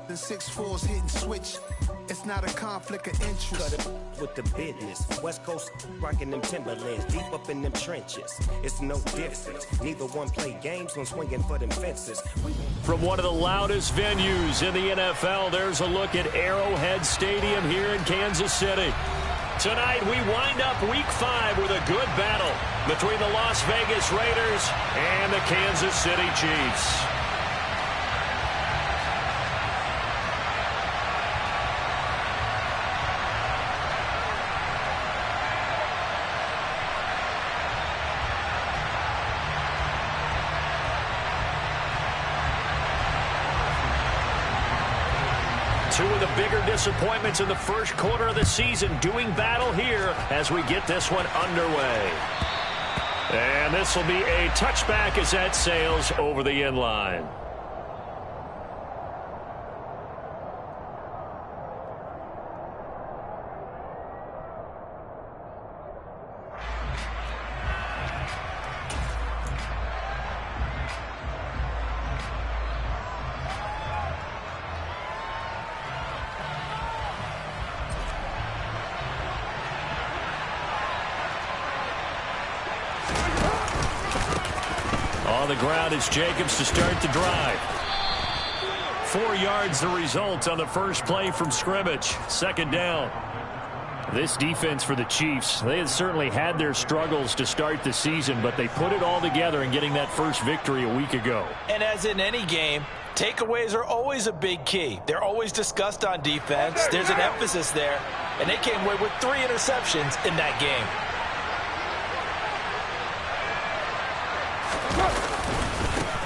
The 6'4's hitting switch. It's not a conflict of interest. Cut it with the business. West Coast rocking them Timberlands, deep up in them trenches. It's no difference. Neither one play games when swinging for them fences. From one of the loudest venues in the NFL, there's a look at Arrowhead Stadium here in Kansas City. Tonight, we wind up Week 5 with a good battle between the Las Vegas Raiders and the Kansas City Chiefs. Two of the bigger disappointments in the first quarter of the season doing battle here as we get this one underway. And this will be a touchback as that sails over the end line. On the ground is Jacobs to start the drive. 4 yards the result on the first play from scrimmage. Second down. This defense for the Chiefs, they had certainly had their struggles to start the season, but they put it all together in getting that first victory a week ago. And as in any game, takeaways are always a big key. They're always discussed on defense. There's an emphasis there, and they came away with 3 interceptions in that game.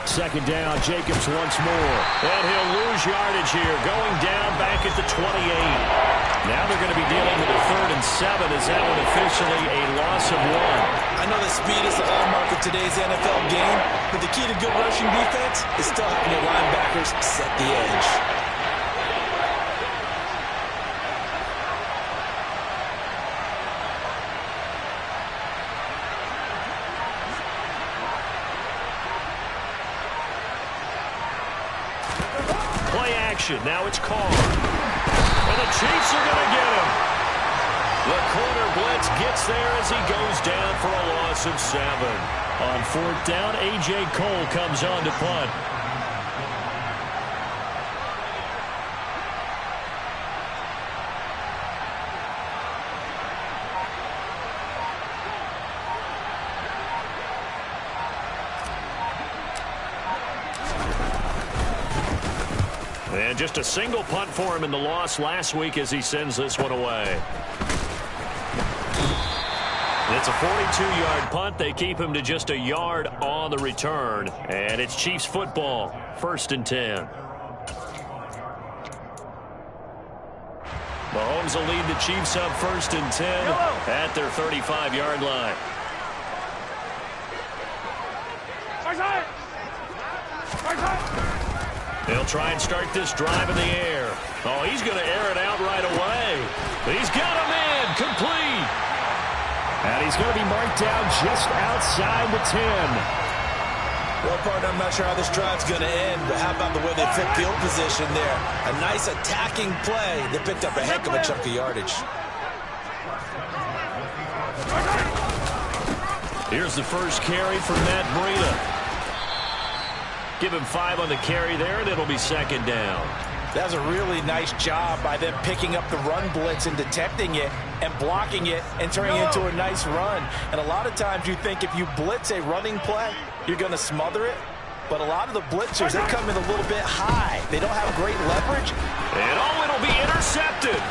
Second down, Jacobs once more. And he'll lose yardage here, going down back at the 28. Now they're going to be dealing with a 3rd and 7. Is that one officially a loss of 1? I know that speed is the hallmark of today's NFL game, but the key to good rushing defense is still having your linebackers set the edge. Now it's Carr. And the Chiefs are going to get him. The corner blitz gets there as he goes down for a loss of 7. On 4th down, A.J. Cole comes on to punt. And just a single punt for him in the loss last week as he sends this one away. It's a 42-yard punt. They keep him to just a yard on the return. And it's Chiefs football, 1st and 10. Mahomes will lead the Chiefs up 1st and 10 at their 35-yard line. They'll try and start this drive in the air. Oh, he's going to air it out right away. He's got a man complete. And he's going to be marked down just outside the 10. Well, partner, I'm not sure how this drive's going to end, but how about the way they flip field position there? A nice attacking play. They picked up a heck of a chunk of yardage. Here's the first carry from Matt Breida. Give him 5 on the carry there, and it'll be 2nd down. That was a really nice job by them picking up the run blitz and detecting it and blocking it and turning it into a nice run. And a lot of times you think if you blitz a running play, you're going to smother it. But a lot of the blitzers, they come in a little bit high. They don't have great leverage. And it'll be intercepted.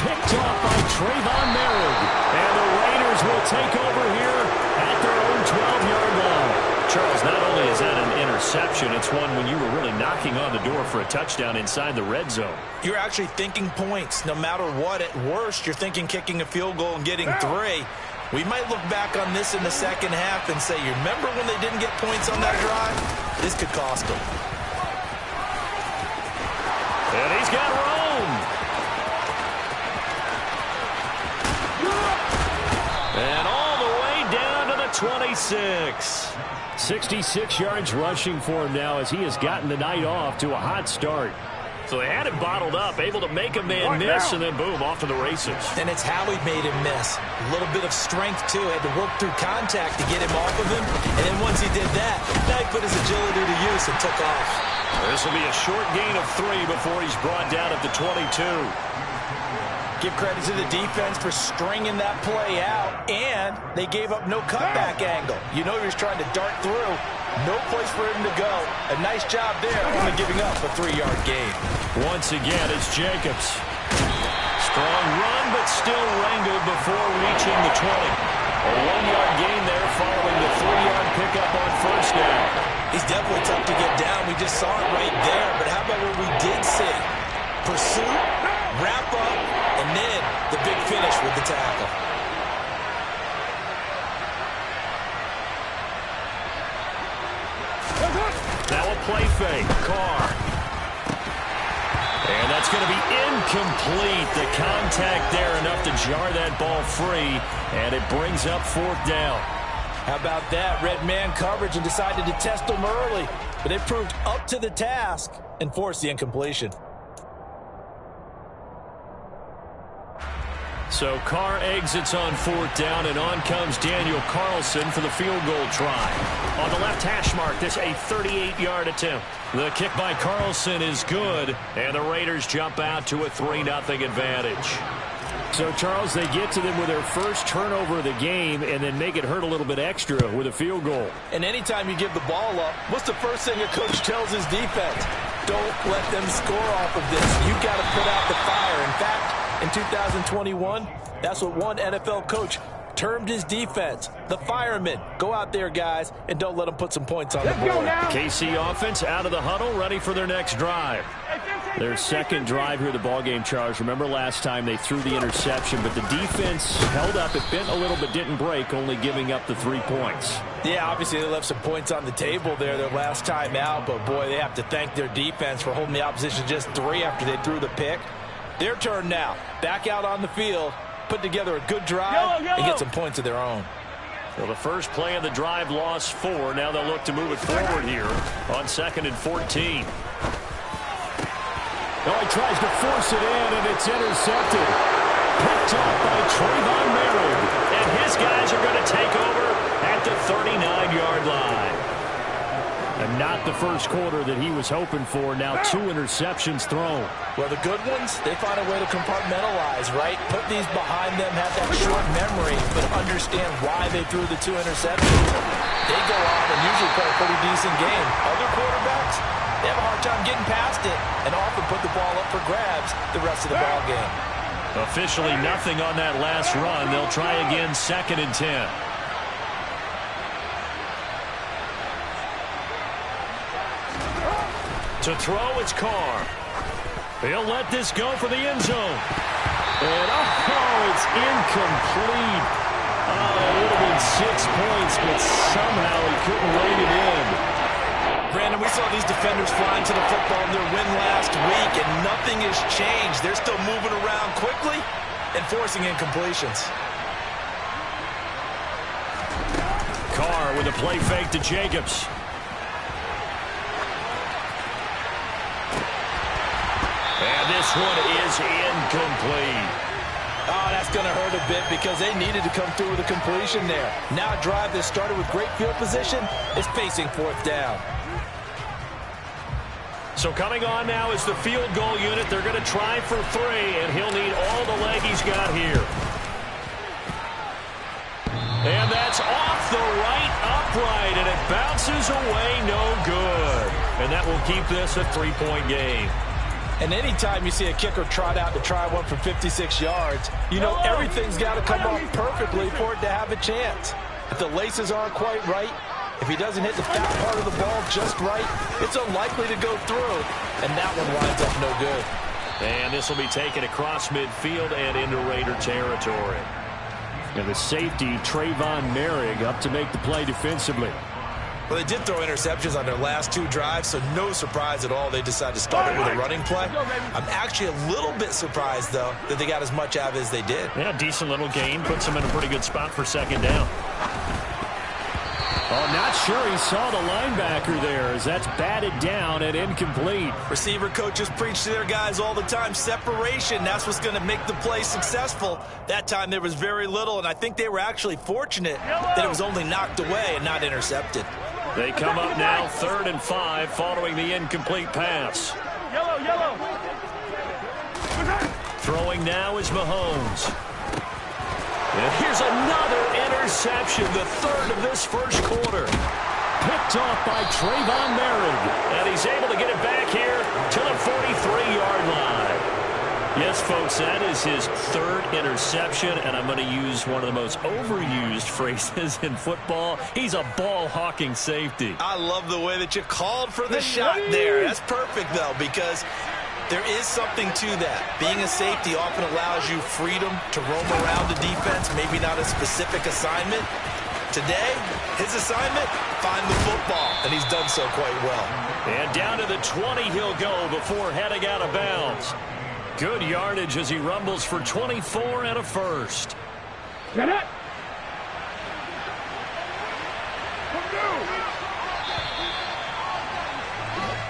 Picked off by Trayvon Merritt. And the Raiders will take over here at their own 12-yard line. Charles, not only is that an interception, it's one when you were really knocking on the door for a touchdown inside the red zone. You're actually thinking points no matter what. At worst, you're thinking kicking a field goal and getting 3. We might look back on this in the second half and say, you remember when they didn't get points on that drive? This could cost them. And he's got Rome. And all the way down to the 26. 66 yards rushing for him now as he has gotten the night off to a hot start. So they had it bottled up, able to make a man miss, and then boom, off to the races. And it's how he made him miss. A little bit of strength, too. Had to work through contact to get him off of him. And then once he did that, now he put his agility to use and took off. This will be a short gain of 3 before he's brought down at the 22. Give credit to the defense for stringing that play out, and they gave up no cutback angle. You know he was trying to dart through. No place for him to go. A nice job there, only giving up a 3-yard gain. Once again, it's Jacobs. Strong run, but still wrangled before reaching the 20. A 1-yard gain there following the 3-yard pickup on first down. He's definitely tough to get down. We just saw it right there, but how about what we did see? Pursuit, wrap up, and then the big finish with the tackle. Now a play fake. Carr. And that's going to be incomplete. The contact there enough to jar that ball free, and it brings up 4th down. How about that? Red man coverage and decided to test them early, but they proved up to the task and forced the incompletion. So Carr exits on 4th down, and on comes Daniel Carlson for the field goal try. On the left hash mark, this a 38-yard attempt. The kick by Carlson is good, and the Raiders jump out to a 3-0 advantage. So, Charles, they get to them with their first turnover of the game and then make it hurt a little bit extra with a field goal. And anytime you give the ball up, what's the first thing a coach tells his defense? Don't let them score off of this. You've got to put out the fire. In fact, in 2021, that's what one NFL coach termed his defense, the firemen. Go out there, guys, and don't let them put some points on the board. KC offense out of the huddle, ready for their next drive. Their second drive here of the ballgame, Charles. Remember last time they threw the interception, but the defense held up. It bent a little but didn't break, only giving up the 3 points. Yeah, obviously they left some points on the table there their last time out, but boy, they have to thank their defense for holding the opposition just 3 after they threw the pick. Their turn now. Back out on the field, put together a good drive, and get some points of their own. Well, the first play of the drive lost 4. Now they'll look to move it forward here on 2nd and 14. Oh, he tries to force it in, and it's intercepted. Picked up by Trayvon Merritt. And his guys are going to take over at the 39-yard line. And not the first quarter that he was hoping for. Now 2 interceptions thrown. Well, the good ones, they find a way to compartmentalize, right? Put these behind them, have that short memory, but understand why they threw the 2 interceptions. They go on and usually play a pretty decent game. Other quarterbacks, they have a hard time getting past it and often put the ball up for grabs the rest of the ball game. Officially nothing on that last run. They'll try again 2nd and 10. To throw, it's Carr. He'll let this go for the end zone. And, it's incomplete. Oh, it would have been 6 points, but somehow he couldn't rein it in. Brandon, we saw these defenders flying to the football in their win last week, and nothing has changed. They're still moving around quickly and forcing incompletions. Carr with a play fake to Jacobs. And this one is incomplete. Oh, that's going to hurt a bit because they needed to come through with a completion there. Now a drive that started with great field position is facing 4th down. So coming on now is the field goal unit. They're going to try for 3, and he'll need all the leg he's got here. And that's off the right upright, and it bounces away no good. And that will keep this a 3-point game. And anytime you see a kicker trot out to try one from 56 yards, you know everything's got to come off perfectly for it to have a chance. If the laces aren't quite right, if he doesn't hit the fat part of the ball just right, it's unlikely to go through, and that one winds up no good. And this will be taken across midfield and into Raider territory. And the safety, Trayvon Merritt, up to make the play defensively. Well, they did throw interceptions on their last 2 drives, so no surprise at all they decided to start it with a running play. I'm actually a little bit surprised, though, that they got as much out of it as they did. Yeah, decent little gain. Puts them in a pretty good spot for 2nd down. Oh, not sure he saw the linebacker there as that's batted down and incomplete. Receiver coaches preach to their guys all the time. Separation, that's what's going to make the play successful. That time there was very little, and I think they were actually fortunate that it was only knocked away and not intercepted. They come up now 3rd and 5 following the incomplete pass. Yellow. Throwing now is Mahomes. And here's another interception, the 3rd of this first quarter. Picked off by Trayvon Merritt. And he's able to get it back here to the 43-yard line. Yes, folks, that is his 3rd interception, and I'm going to use one of the most overused phrases in football. He's a ball-hawking safety. I love the way that you called for the shot there. That's perfect, though, because there is something to that. Being a safety often allows you freedom to roam around the defense, maybe not a specific assignment. Today, his assignment, find the football, and he's done so quite well. And down to the 20 he'll go before heading out of bounds. Good yardage as he rumbles for 24 and a first. Get it!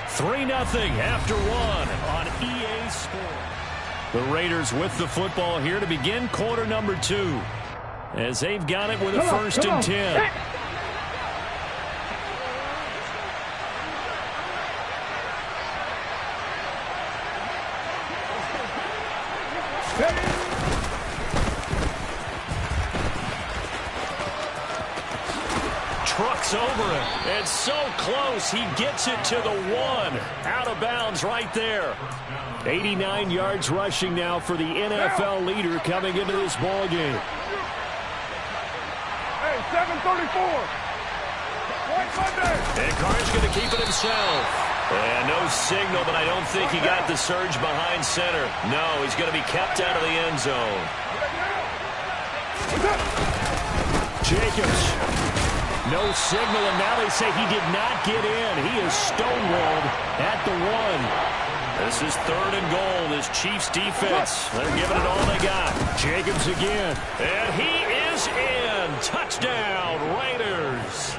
3-0 after 1 on EA Sports. The Raiders with the football here to begin quarter number 2. As they've got it with a 1st and 10. Trucks over him. It's so close. He gets it to the 1. Out of bounds right there. 89 yards rushing now for the NFL leader coming into this ball game. Hey, 7:34. White Monday. And Carr's going to keep it himself. And no signal, but I don't think he got the surge behind center. No, he's going to be kept out of the end zone. Jacobs. No signal, and now they say he did not get in. He is stonewalled at the 1. This is 3rd and goal. This Chiefs defense, they're giving it all they got. Jacobs again. And he is in. Touchdown, Raiders.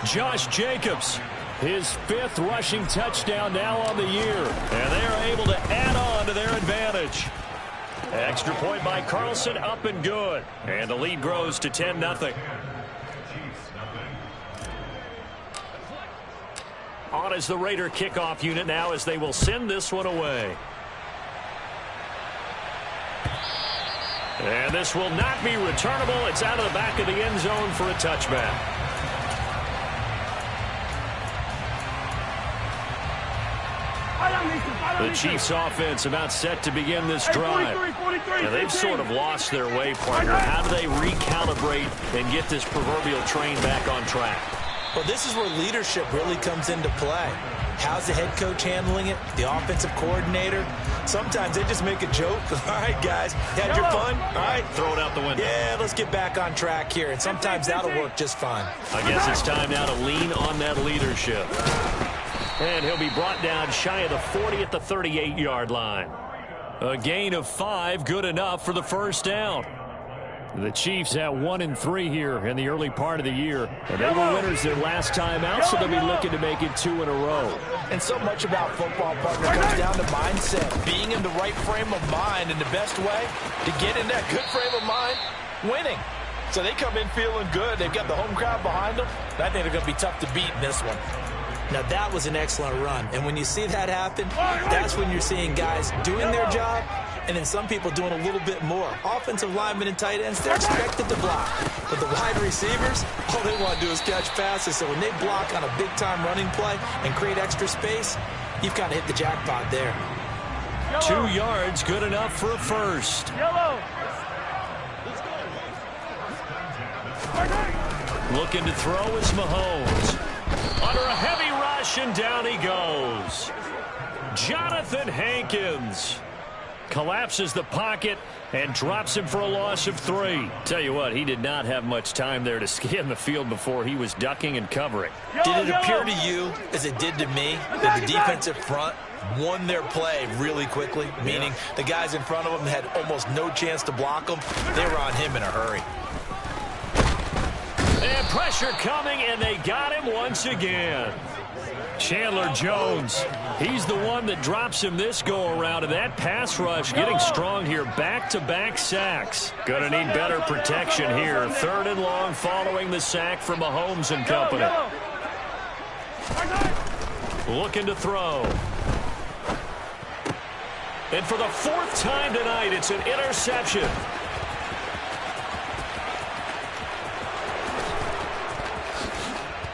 Josh Jacobs, his 5th rushing touchdown now on the year. And they are able to add on to their advantage. Extra point by Carlson, up and good. And the lead grows to 10-0. On is the Raider kickoff unit now as they will send this one away. And this will not be returnable. It's out of the back of the end zone for a touchback. The Chiefs offense about set to begin this drive. And they've sort of lost their way, partner. How do they recalibrate and get this proverbial train back on track? Well, this is where leadership really comes into play. How's the head coach handling it? The offensive coordinator? Sometimes they just make a joke. All right, guys, had your fun? All right, throw it out the window. Yeah, let's get back on track here. And sometimes that'll work just fine. I guess it's time now to lean on that leadership. And he'll be brought down shy of the 40 at the 38-yard line. A gain of 5, good enough for the first down. The Chiefs at 1-3 here in the early part of the year. And they were winners their last time out, so they'll be looking to make it 2 in a row. And so much about football, partner, comes down to mindset. Being in the right frame of mind, and the best way to get in that good frame of mind, winning. So they come in feeling good. They've got the home crowd behind them. I think they're going to be tough to beat in this one. Now, that was an excellent run. And when you see that happen, that's when you're seeing guys doing their job, and then some people doing a little bit more. Offensive linemen and tight ends, they're expected to block. But the wide receivers, all they want to do is catch passes. So when they block on a big-time running play and create extra space, you've kind of hit the jackpot there. 2 yards, good enough for a first. Yellow. Looking to throw is Mahomes. Under a heavy rush, and down he goes. Jonathan Hankins collapses the pocket and drops him for a loss of 3. Tell you what, he did not have much time there to scan the field before he was ducking and covering. Did it appear to you, as it did to me, that the defensive front won their play really quickly? Meaning the guys in front of them had almost no chance to block them. They were on him in a hurry. And pressure coming, and they got him once again. Chandler Jones, he's the one that drops him this go-around, and that pass rush getting strong here. Back-to-back sacks. Gonna need better protection here. 3rd and long following the sack from Mahomes and company. Looking to throw. And for the 4th time tonight, it's an interception.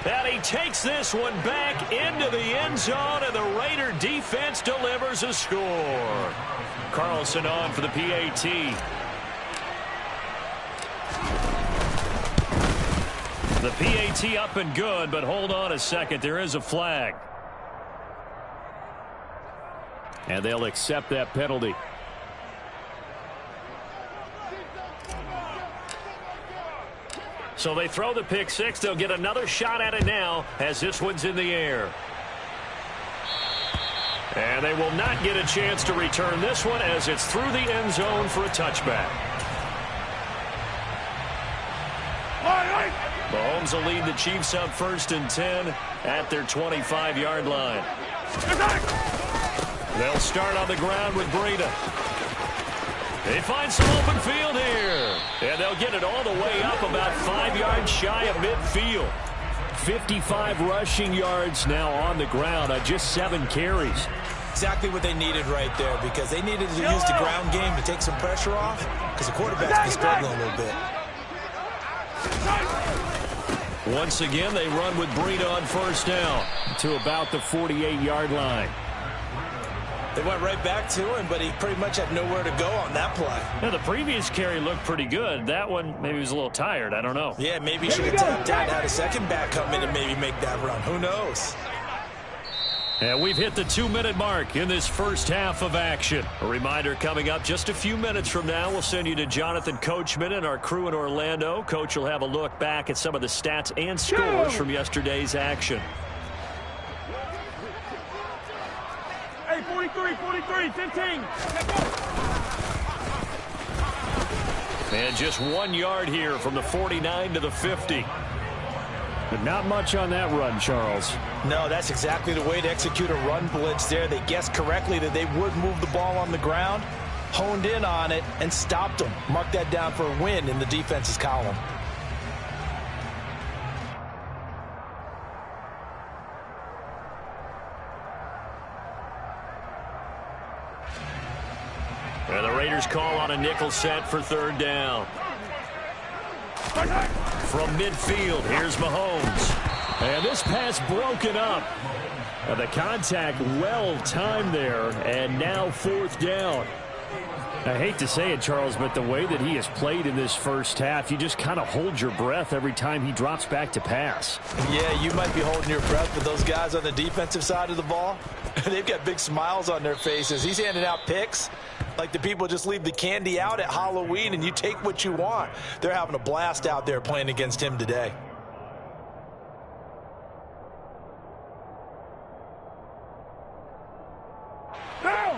And he takes this one back into the end zone, and the Raider defense delivers a score. Carlson on for the PAT. The PAT up and good, but hold on a second. There is a flag. And they'll accept that penalty. So they throw the pick six. They'll get another shot at it now as this one's in the air. And they will not get a chance to return this one as it's through the end zone for a touchback. Mahomes will lead the Chiefs up 1st and 10 at their 25-yard line. They'll start on the ground with Breida. They find some open field here. And they'll get it all the way up about 5 yards shy of midfield. 55 rushing yards now on the ground on just 7 carries. Exactly what they needed right there, because they needed to use the ground game to take some pressure off, because the quarterback's been struggling a little bit. Once again, they run with Breida on 1st down to about the 48-yard line. They went right back to him, but he pretty much had nowhere to go on that play. Yeah, the previous carry looked pretty good. That one, maybe he was a little tired. I don't know. Yeah, maybe he should have tapped out, had a second back come in and maybe make that run. Who knows? And we've hit the 2-minute mark in this first half of action. A reminder coming up just a few minutes from now, we'll send you to Jonathan Coachman and our crew in Orlando. Coach will have a look back at some of the stats and scores from yesterday's action. Hey, 43, 15. And just 1 yard here from the 49 to the 50. But not much on that run, Charles. No, that's exactly the way to execute a run blitz there. They guessed correctly that they would move the ball on the ground, honed in on it, and stopped them. Mark that down for a win in the defense's column. And the Raiders call on a nickel set for 3rd down. From midfield, here's Mahomes. And this pass broken up. The contact well timed there, and now 4th down. I hate to say it, Charles, but the way that he has played in this first half, you just kind of hold your breath every time he drops back to pass. Yeah, you might be holding your breath, but those guys on the defensive side of the ball, they've got big smiles on their faces. He's handing out picks like the people just leave the candy out at Halloween and you take what you want. They're having a blast out there playing against him today.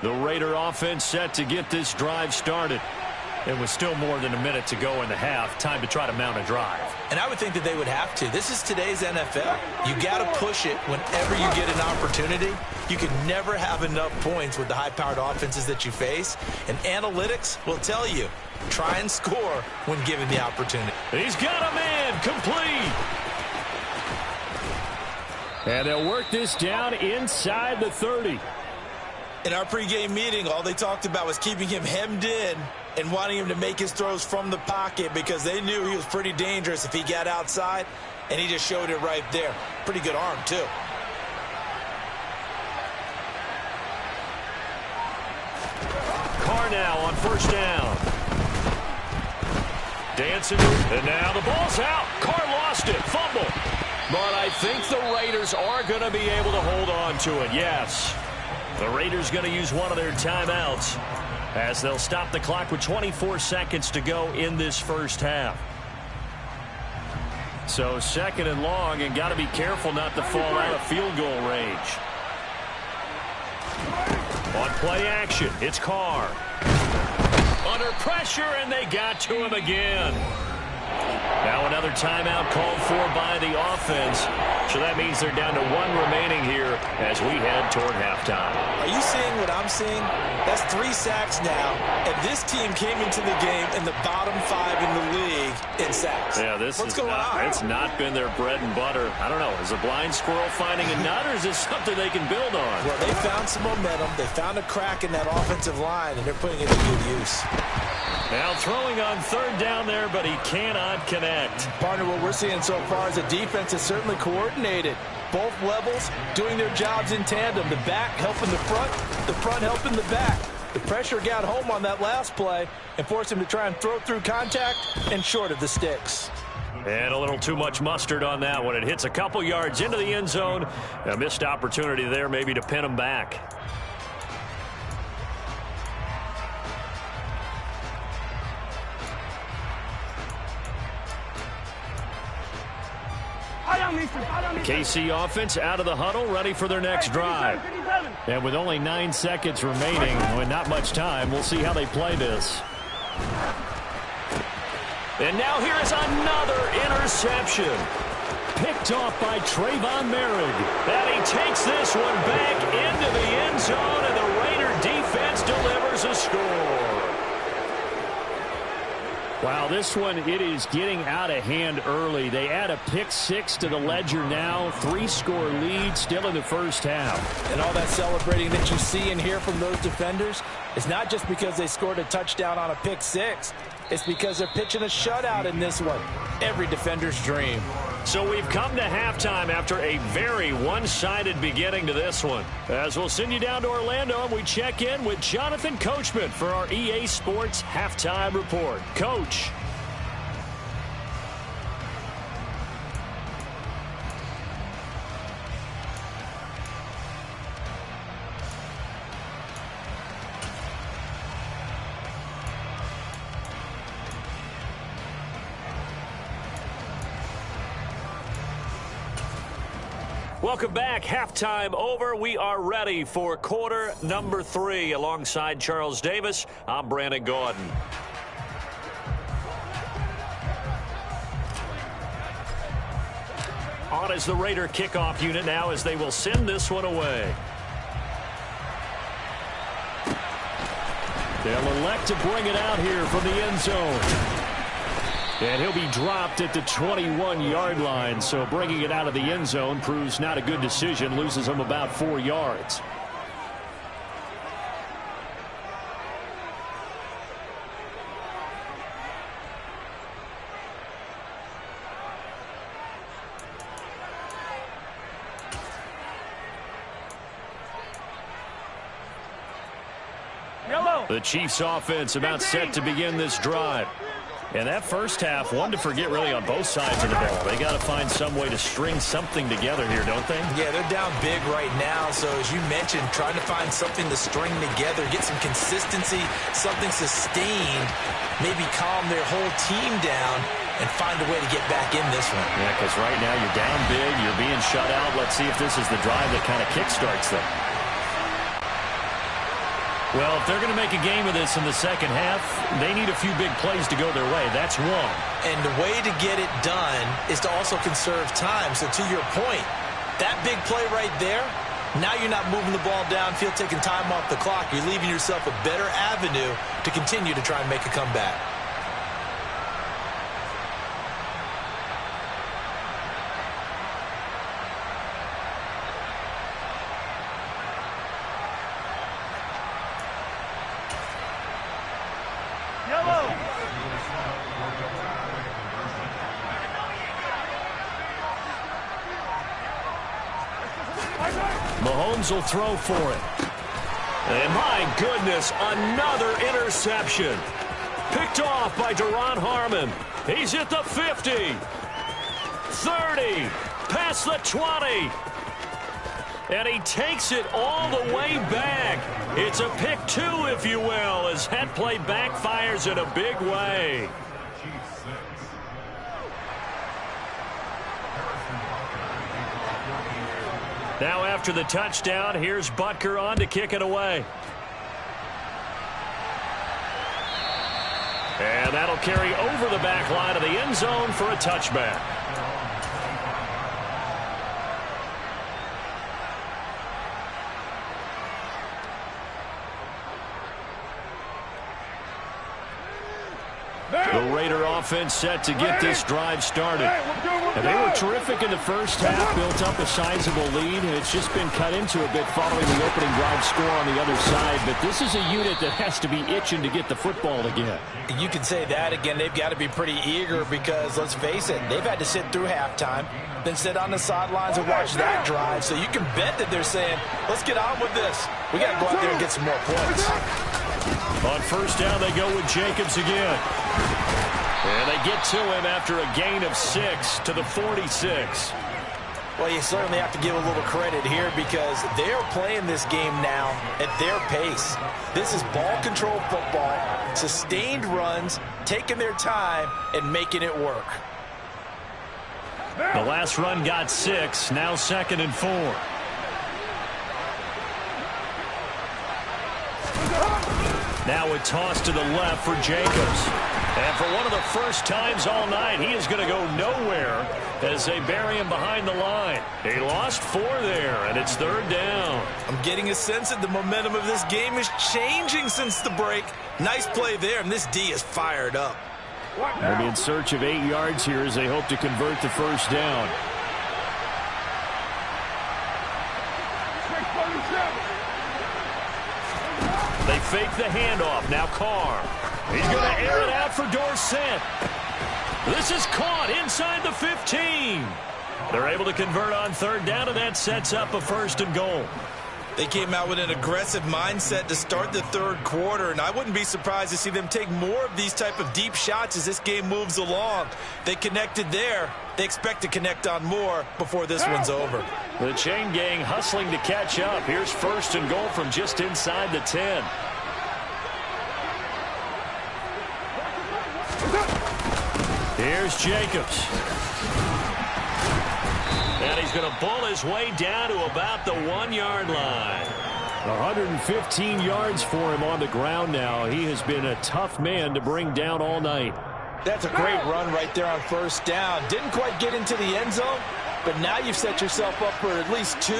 The Raider offense set to get this drive started. It was still more than a minute to go in the half. Time to try to mount a drive. And I would think that they would have to. This is today's NFL. You got to push it whenever you get an opportunity. You can never have enough points with the high-powered offenses that you face. And analytics will tell you, try and score when given the opportunity. He's got a man complete. And they'll work this down inside the 30. In our pregame meeting, all they talked about was keeping him hemmed in and wanting him to make his throws from the pocket because they knew he was pretty dangerous if he got outside, and he just showed it right there. Pretty good arm, too. Carr now on 1st down. Dancing, and now the ball's out. Carr lost it, fumble. But I think the Raiders are going to be able to hold on to it, yes. The Raiders going to use one of their timeouts as they'll stop the clock with 24 seconds to go in this first half. So 2nd and long, and got to be careful not to fall out of field goal range. On play action, it's Carr. Under pressure, and they got to him again. Now another timeout called for by the offense. So that means they're down to 1 remaining here as we head toward halftime. Are you seeing what I'm seeing? That's 3 sacks now, and this team came into the game in the bottom 5 in the league in sacks. Yeah, what's going on? It's not been their bread and butter. I don't know. Is a blind squirrel finding a nut, or is this something they can build on? Well, they found some momentum. They found a crack in that offensive line, and they're putting it to good use. Now throwing on 3rd down there, but he cannot connect. Partner, what we're seeing so far is the defense is certainly coordinated. Both levels doing their jobs in tandem. The back helping the front helping the back. The pressure got home on that last play and forced him to try and throw through contact and short of the sticks. And a little too much mustard on that one. It hits a couple yards into the end zone. A missed opportunity there maybe to pin him back. KC offense out of the huddle, ready for their next drive. And with only 9 seconds remaining, with not much time, we'll see how they play this. And now here is another interception. Picked off by Trayvon Merrick. And he takes this one back into the end zone, and the Raider defense delivers a score. Wow, this one, it is getting out of hand early. They add a pick 6 to the ledger now. 3-score lead still in the first half. And all that celebrating that you see and hear from those defenders is not just because they scored a touchdown on a pick 6. It's because they're pitching a shutout in this one. Every defender's dream. So we've come to halftime after a very one-sided beginning to this one. As we'll send you down to Orlando, and we check in with Jonathan Coachman for our EA Sports Halftime Report. Coach. Welcome back. Halftime over. We are ready for quarter number 3. Alongside Charles Davis, I'm Brandon Gordon. On is the Raider kickoff unit now as they will send this one away. They'll elect to bring it out here from the end zone. And he'll be dropped at the 21-yard line, so bringing it out of the end zone proves not a good decision, loses him about 4 yards. The Chiefs offense about set to begin this drive. And that first half, one to forget really on both sides of the ball. They got to find some way to string something together here, don't they? Yeah, they're down big right now. So as you mentioned, trying to find something to string together, get some consistency, something sustained, maybe calm their whole team down and find a way to get back in this one. Yeah, because right now you're down big, you're being shut out. Let's see if this is the drive that kind of kickstarts them. Well, if they're going to make a game of this in the second half, they need a few big plays to go their way. That's one. And the way to get it done is to also conserve time. So to your point, that big play right there, now you're not moving the ball downfield, taking time off the clock. You're leaving yourself a better avenue to continue to try and make a comeback. Mahomes will throw for it. And my goodness, another interception. Picked off by Deron Harmon. He's at the 50. 30. Past the 20. And he takes it all the way back. It's a pick 2, if you will, as that play backfires in a big way. Now after the touchdown, here's Butker on to kick it away. And that'll carry over the back line of the end zone for a touchback. The Raider offense set to get this drive started. And they were terrific in the first half, built up a sizable lead, and it's just been cut into a bit following the opening drive score on the other side. But this is a unit that has to be itching to get the football again. You can say that again. They've got to be pretty eager because, let's face it, they've had to sit through halftime, then sit on the sidelines and watch that drive. So you can bet that they're saying, let's get on with this. We got to go out there and get some more points. On first down, they go with Jacobs again. And they get to him after a gain of 6 to the 46. Well, you certainly have to give a little credit here because they're playing this game now at their pace. This is ball control football, sustained runs, taking their time, and making it work. The last run got 6, now 2nd and 4. Now a toss to the left for Jacobs. And for one of the first times all night, he is going to go nowhere as they bury him behind the line. He lost 4 there, and it's 3rd down. I'm getting a sense that the momentum of this game is changing since the break. Nice play there, and this D is fired up. They'll be in search of 8 yards here as they hope to convert the first down. They fake the handoff. Now Carr. He's going to air it out for Dorsett. This is caught inside the 15. They're able to convert on 3rd down, and that sets up a 1st and goal. They came out with an aggressive mindset to start the 3rd quarter, and I wouldn't be surprised to see them take more of these type of deep shots as this game moves along. They connected there. They expect to connect on more before this one's over. The chain gang hustling to catch up. Here's 1st and goal from just inside the 10. Here's Jacobs. And he's going to bull his way down to about the 1-yard line. 115 yards for him on the ground now. He has been a tough man to bring down all night. That's a great run right there on 1st down. Didn't quite get into the end zone, but now you've set yourself up for at least 2,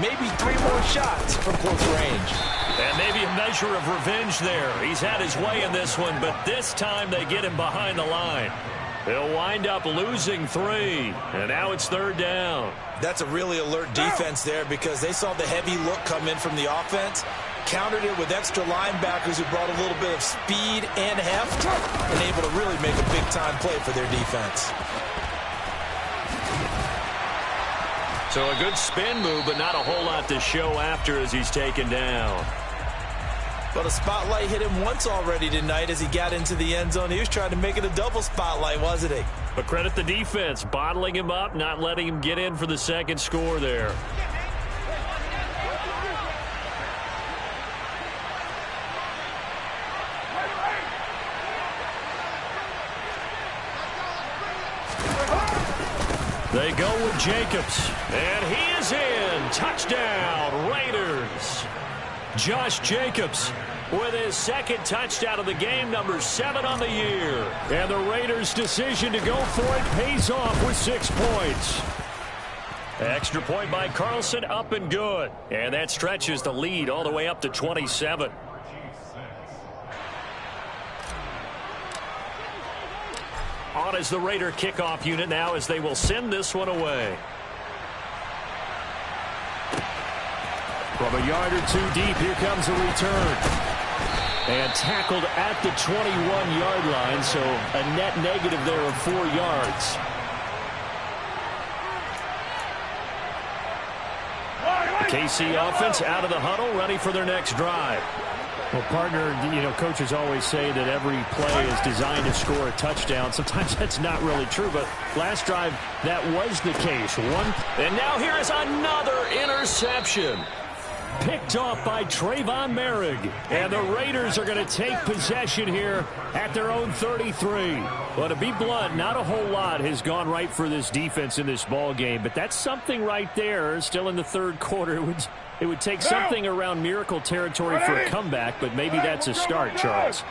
maybe 3 more shots from close range. And maybe a measure of revenge there. He's had his way in this one, but this time they get him behind the line. They'll wind up losing 3, and now it's 3rd down. That's a really alert defense there because they saw the heavy look come in from the offense, countered it with extra linebackers who brought a little bit of speed and heft, and able to really make a big-time play for their defense. So a good spin move, but not a whole lot to show after as he's taken down. But a spotlight hit him once already tonight as he got into the end zone. He was trying to make it a double spotlight, wasn't he? But credit the defense, bottling him up, not letting him get in for the 2nd score there. They go with Jacobs, and he is in. Touchdown, Raiders. Josh Jacobs with his 2nd touchdown of the game, number 7 on the year. And the Raiders' decision to go for it pays off with 6 points. Extra point by Carlson, up and good. And that stretches the lead all the way up to 27. On is the Raider kickoff unit now as they will send this one away. From a yard or 2 deep, here comes a return. And tackled at the 21-yard line, so a net negative there of 4 yards. The KC offense out of the huddle, ready for their next drive. Well, partner, coaches always say that every play is designed to score a touchdown. Sometimes that's not really true, but last drive, that was the case. And now here is another interception. Picked off by Trayvon Merrick. And the Raiders are going to take possession here at their own 33. Well, to be blunt, not a whole lot has gone right for this defense in this ball game, but that's something right there. Still in the 3rd quarter. It would take something around miracle territory for a comeback, but maybe that's a start, Charles.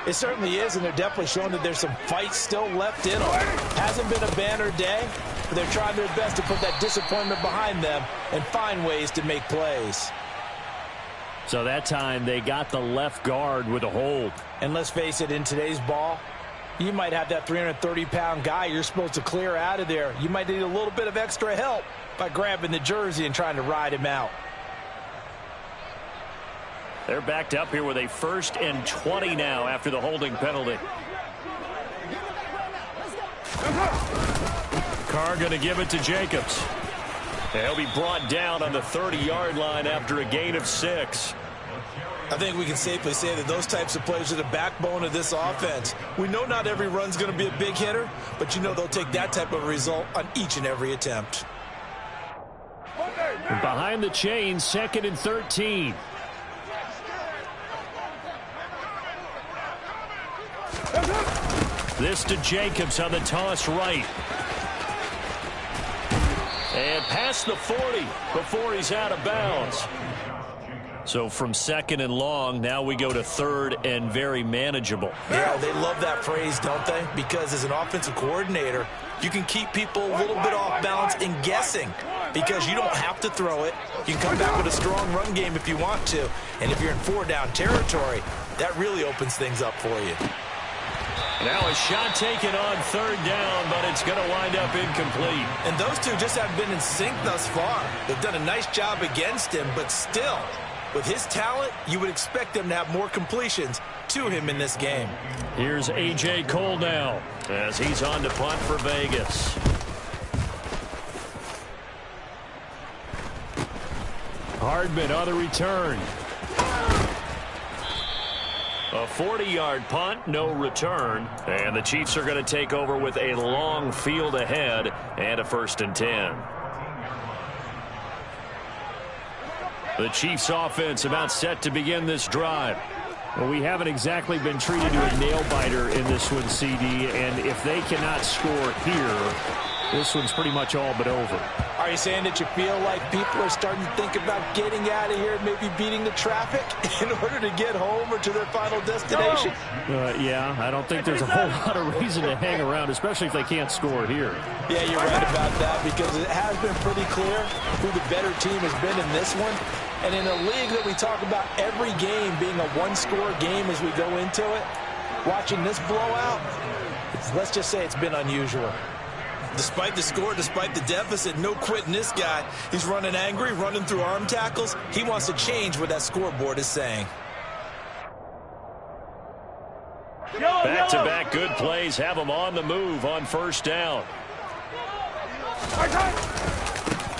It certainly is, and they're definitely showing that there's some fight still left in them. Hasn't been a banner day, but they're trying their best to put that disappointment behind them and find ways to make plays. So that time they got the left guard with a hold. And let's face it, in today's ball, you might have that 330-pound guy you're supposed to clear out of there. You might need a little bit of extra help by grabbing the jersey and trying to ride him out. They're backed up here with a 1st and 20 now after the holding penalty. Carr going to give it to Jacobs. He'll be brought down on the 30-yard line after a gain of 6. I think we can safely say that those types of plays are the backbone of this offense. We know not every run's going to be a big hitter, but you know they'll take that type of result on each and every attempt. Behind the chains, 2nd and 13. This to Jacobs on the toss right. And past the 40 before he's out of bounds. So from 2nd and long, now we go to 3rd and very manageable. Yeah, they love that phrase, don't they? Because as an offensive coordinator, you can keep people a little bit off balance and guessing because you don't have to throw it. You can come back with a strong run game if you want to. And if you're in 4-down territory, that really opens things up for you. Now a shot taken on 3rd down, but it's going to wind up incomplete. And those two just haven't been in sync thus far. They've done a nice job against him, but still, with his talent, you would expect them to have more completions to him in this game. Here's A.J. Cole now as he's on to punt for Vegas. Hardman on the return. A 40-yard punt, no return. And the Chiefs are going to take over with a long field ahead and a 1st and 10. The Chiefs offense about set to begin this drive. Well, we haven't exactly been treated to a nail-biter in this one, CD. And if they cannot score here, this one's pretty much all but over. Are you saying that you feel like people are starting to think about getting out of here, maybe beating the traffic in order to get home or to their final destination? Yeah, I don't think there's a whole lot of reason to hang around, especially if they can't score here. Yeah, you're right about that because it has been pretty clear who the better team has been in this one. And in a league that we talk about every game being a one-score game as we go into it, watching this blowout, let's just say it's been unusual. Despite the score, despite the deficit, no quitting this guy. He's running angry, running through arm tackles. He wants to change what that scoreboard is saying. Back-to-back good plays have him on the move on 1st down.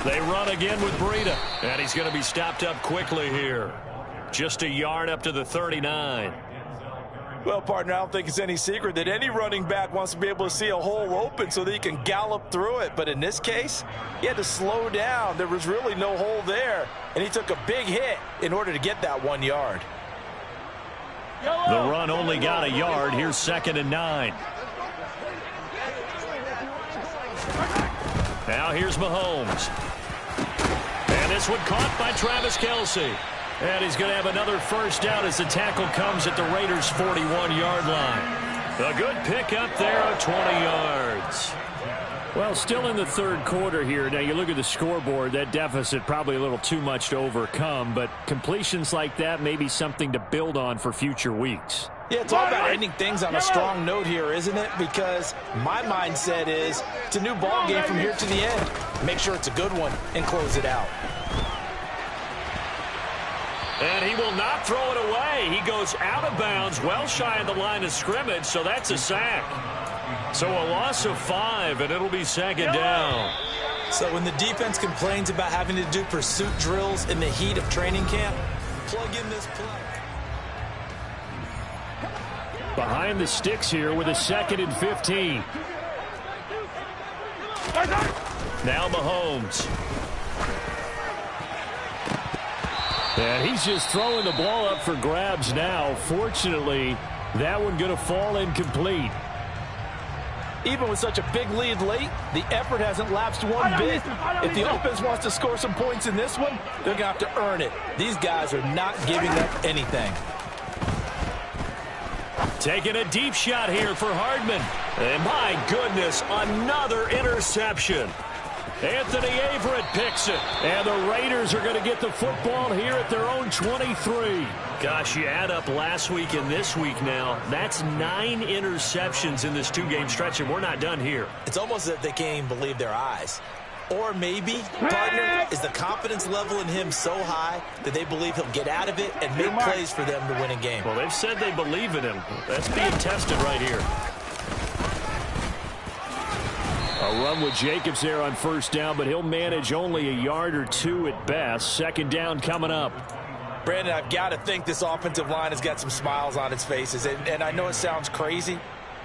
They run again with Breida, and he's going to be stopped up quickly here. Just a yard up to the 39. Well, partner, I don't think it's any secret that any running back wants to be able to see a hole open so that he can gallop through it. But in this case, he had to slow down. There was really no hole there, and he took a big hit in order to get that 1 yard. The run only got a yard. Here's 2nd and 9. Now here's Mahomes. And this one caught by Travis Kelce. And he's going to have another 1st down as the tackle comes at the Raiders' 41-yard line. A good pickup there of 20 yards. Well, still in the 3rd quarter here. Now, you look at the scoreboard, that deficit probably a little too much to overcome, but completions like that may be something to build on for future weeks. Yeah, it's all about ending things on a strong note here, isn't it? Because my mindset is it's a new ball game from here to the end. Make sure it's a good one and close it out. And he will not throw it away. He goes out of bounds, well shy of the line of scrimmage, so that's a sack. So a loss of 5, and it'll be 2nd down. So when the defense complains about having to do pursuit drills in the heat of training camp, plug in this play. Behind the sticks here with a 2nd and 15. Now Mahomes. And he's just throwing the ball up for grabs now. Fortunately, that one going to fall incomplete. Even with such a big lead late, the effort hasn't lapsed one bit. If the offense wants to score some points in this one, they're going to have to earn it. These guys are not giving up anything. Taking a deep shot here for Hardman. And my goodness, another interception. Anthony Averett picks it. And the Raiders are going to get the football here at their own 23. Gosh, you add up last week and this week now. That's 9 interceptions in this 2-game stretch, and we're not done here. It's almost as if they can't even believe their eyes. Or maybe, partner, is the confidence level in him so high that they believe he'll get out of it and make plays for them to win a game. Well, they've said they believe in him. That's being tested right here. A run with Jacobs there on first down, but he'll manage only a yard or 2 at best. Second down coming up. Brandon, I've got to think this offensive line has got some smiles on its faces. And I know it sounds crazy,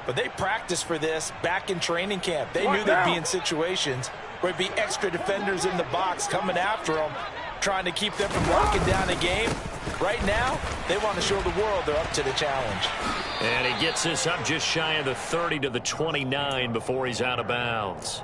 but they practiced for this back in training camp. They knew they'd be in situations where it'd be extra defenders in the box coming after them, trying to keep them from locking down a game. Right now, they want to show the world they're up to the challenge. And he gets this up just shy of the 30 to the 29 before he's out of bounds.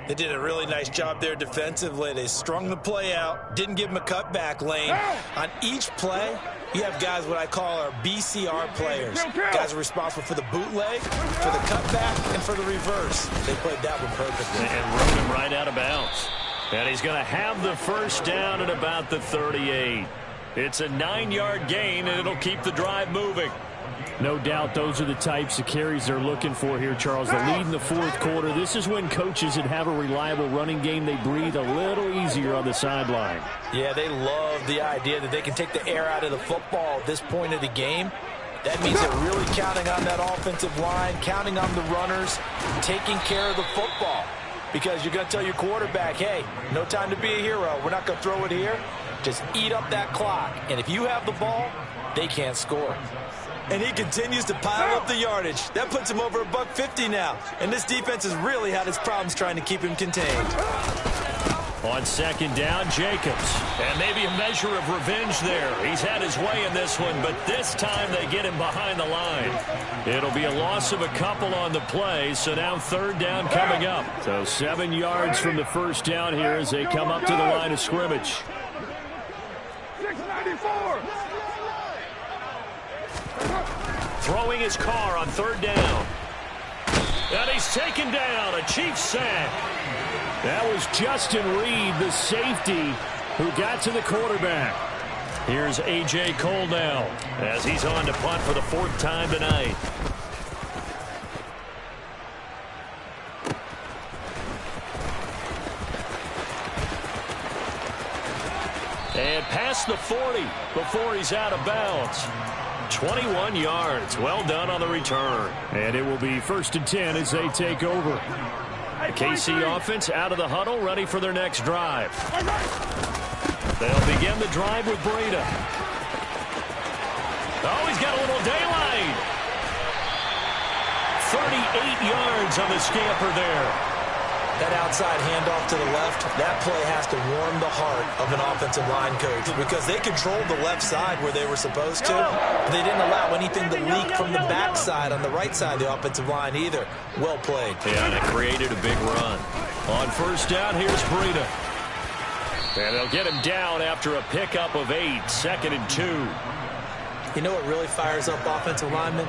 They did a really nice job there defensively. They strung the play out, didn't give him a cutback lane. On each play, you have guys what I call our BCR players. Guys are responsible for the bootleg, for the cutback, and for the reverse. They played that one perfectly. And rode him right out of bounds. And he's going to have the first down at about the 38. It's a 9-yard gain, and it'll keep the drive moving. No doubt those are the types of carries they're looking for here, Charles. The lead in the fourth quarter. This is when coaches that have a reliable running game, they breathe a little easier on the sideline. Yeah, they love the idea that they can take the air out of the football at this point of the game. That means they're really counting on that offensive line, counting on the runners, taking care of the football. Because you're going to tell your quarterback, hey, no time to be a hero. We're not going to throw it here. Just eat up that clock. And if you have the ball, they can't score. And he continues to pile up the yardage. That puts him over $150 now. And this defense has really had its problems trying to keep him contained. On second down, Jacobs. And maybe a measure of revenge there. He's had his way in this one, but this time they get him behind the line. It'll be a loss of a couple on the play, so now third down coming up. So 7 yards from the first down here as they come up to the line of scrimmage. 694. Throwing his car on third down. And he's taken down. A Chiefs sack. That was Justin Reed, the safety, who got to the quarterback. Here's A.J. Cole now as he's on to punt for the 4th time tonight. And past the 40 before he's out of bounds. 21 yards. Well done on the return. And it will be 1st and 10 as they take over. The KC offense out of the huddle, ready for their next drive. They'll begin the drive with Breida. Oh, he's got a little daylight. 38 yards on the scamper there. That outside handoff to the left, that play has to warm the heart of an offensive line coach because they controlled the left side where they were supposed to. They didn't allow anything to leak from the backside on the right side of the offensive line either. Well played. Yeah, and it created a big run. On first down, here's Breida. And they'll get him down after a pickup of 8, 2nd and 2. You know what really fires up offensive linemen?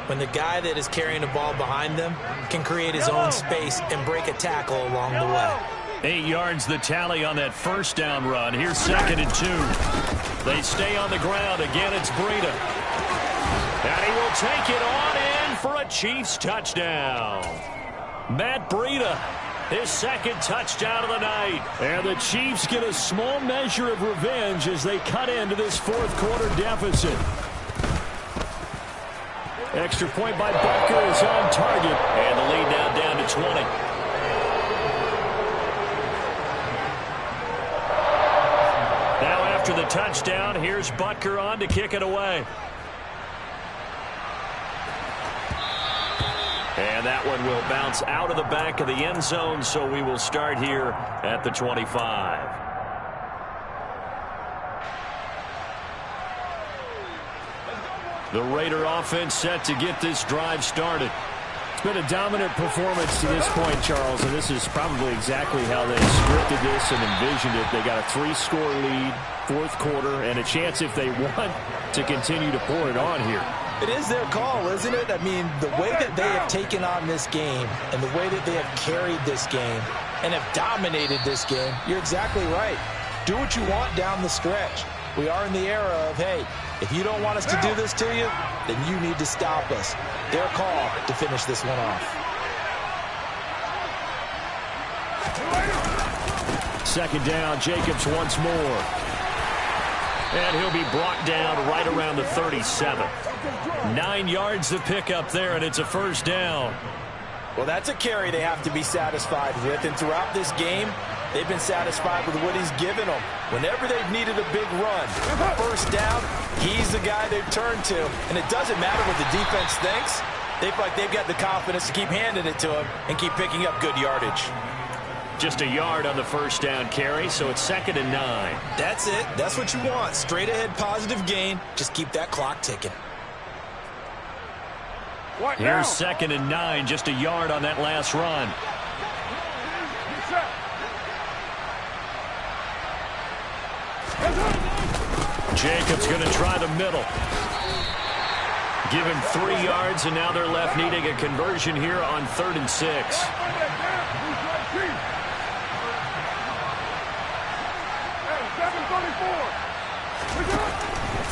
When the guy that is carrying the ball behind them can create his own space and break a tackle along the way. 8 yards the tally on that first down run. Here's 2nd and 2. They stay on the ground. Again, it's Breida. And he will take it on in for a Chiefs touchdown. Matt Breida, his 2nd touchdown of the night. And the Chiefs get a small measure of revenge as they cut into this 4th quarter deficit. Extra point by Butker is on target. And the lead now down to 20. Now after the touchdown, here's Butker on to kick it away. And that one will bounce out of the back of the end zone, so we will start here at the 25. The Raider offense set to get this drive started. It's been a dominant performance to this point, Charles, and this is probably exactly how they scripted this and envisioned it. They got a 3-score lead, fourth quarter, and a chance if they want to continue to pour it on here. It is their call, isn't it? I mean, the way that they have taken on this game and the way that they have carried this game and have dominated this game, you're exactly right. Do what you want down the stretch. We are in the era of, hey, if you don't want us to do this to you, then you need to stop us. Their call to finish this one off. Second down, Jacobs once more. And he'll be brought down right around the 37. 9 yards to pick up there, and it's a first down. Well, that's a carry they have to be satisfied with, and throughout this game, they've been satisfied with what he's given them. Whenever they've needed a big run, first down, he's the guy they've turned to. And it doesn't matter what the defense thinks. They feel like they've got the confidence to keep handing it to him and keep picking up good yardage. Just a yard on the first down carry, so it's 2nd and 9. That's it. That's what you want. Straight ahead positive gain. Just keep that clock ticking. Here's 2nd and 9, just a yard on that last run. Jacobs going to try the middle. Give him 3 yards, and now they're left needing a conversion here on 3rd and 6.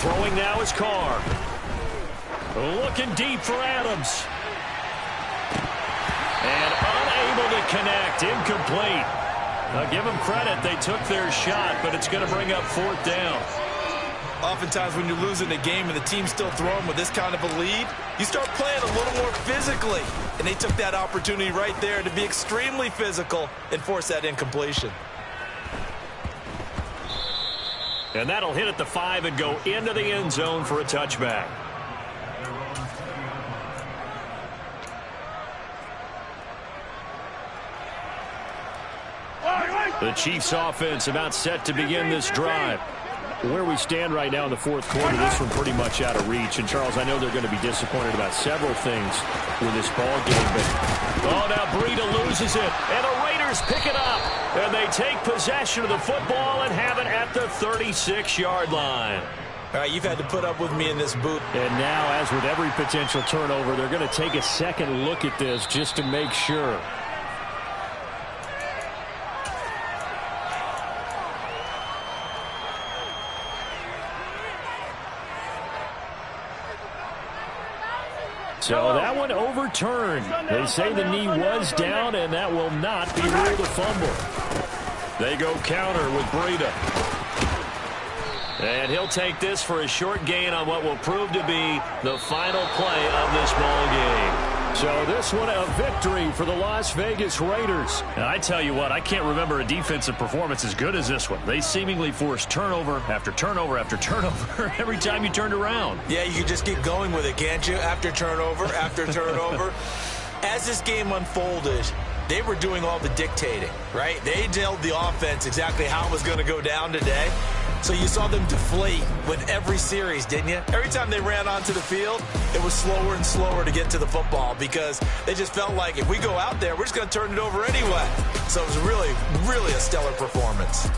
Throwing now is Carr. Looking deep for Adams. And unable to connect. Incomplete. Now give them credit. They took their shot, but it's going to bring up 4th down. Oftentimes when you're losing a game and the team's still throwing with this kind of a lead, you start playing a little more physically. And they took that opportunity right there to be extremely physical and force that incompletion. And that'll hit at the 5 and go into the end zone for a touchback. The Chiefs offense about set to begin this drive. Where we stand right now in the fourth quarter, this one pretty much out of reach. And, Charles, I know they're going to be disappointed about several things with this ball game. But oh, now Breida loses it, and the Raiders pick it up. And they take possession of the football and have it at the 36-yard line. All right, you've had to put up with me in this boot. And now, as with every potential turnover, they're going to take a second look at this just to make sure. So that one overturned. They say the knee was down, and that will not be ruled a fumble. They go counter with Breida. And he'll take this for a short gain on what will prove to be the final play of this ball game. So this one a victory for the Las Vegas Raiders. And I tell you what, I can't remember a defensive performance as good as this one. They seemingly forced turnover after turnover after turnover every time you turned around. Yeah, you can just keep going with it, can't you? After turnover, after turnover. As this game unfolded, they were doing all the dictating, right? They told the offense exactly how it was going to go down today. So you saw them deflate with every series, didn't you? Every time they ran onto the field, it was slower and slower to get to the football because they just felt like if we go out there, we're just going to turn it over anyway. So it was really, really a stellar performance.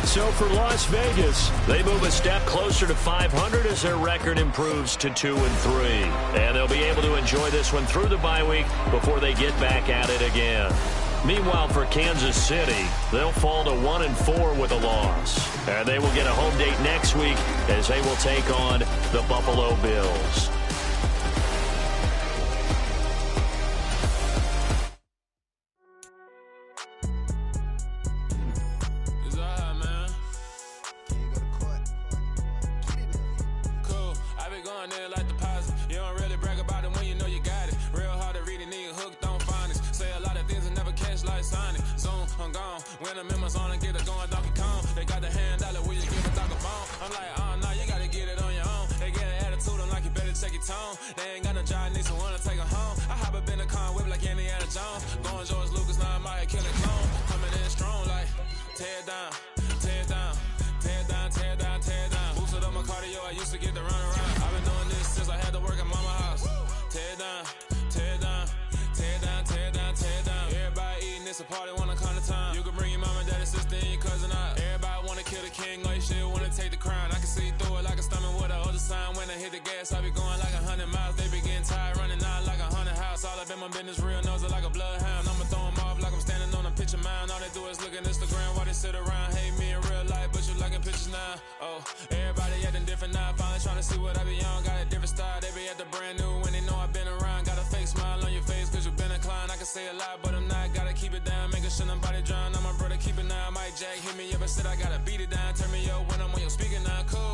So for Las Vegas, they move a step closer to 500 as their record improves to 2-3. And they'll be able to enjoy this one through the bye week before they get back at it again. Meanwhile, for Kansas City, they'll fall to 1-4 with a loss. And they will get a home date next week as they will take on the Buffalo Bills. They ain't got no job, need someone to take them home. I hop up in the car, whip like Indiana Jones. Going George Lucas, now I'm out here killing clone. Coming in strong like, tear down, tear down, tear down, tear down, tear down. Boosted up my cardio, I used to get to run around. I've been doing this since I had to work at mama house. Tear down, hit the gas, I be going like 100 miles. They be getting tired, running out like 100 house. All up in my business, real nose like a bloodhound. I'ma throw them off like I'm standing on a picture mound. All they do is look at Instagram while they sit around. Hate me in real life, but you liking pictures now. Oh, everybody acting different now. Finally trying to see what I be on. Got a different style, they be at the brand new when they know I've been around. Got a fake smile on your face cause you been inclined. I can say a lot, but I'm not. Gotta keep it down, making sure nobody drown. I'm my brother, keep it now. Mike Jack hit me up and said I gotta beat it down. Turn me up when I'm on your speaker now. Cool.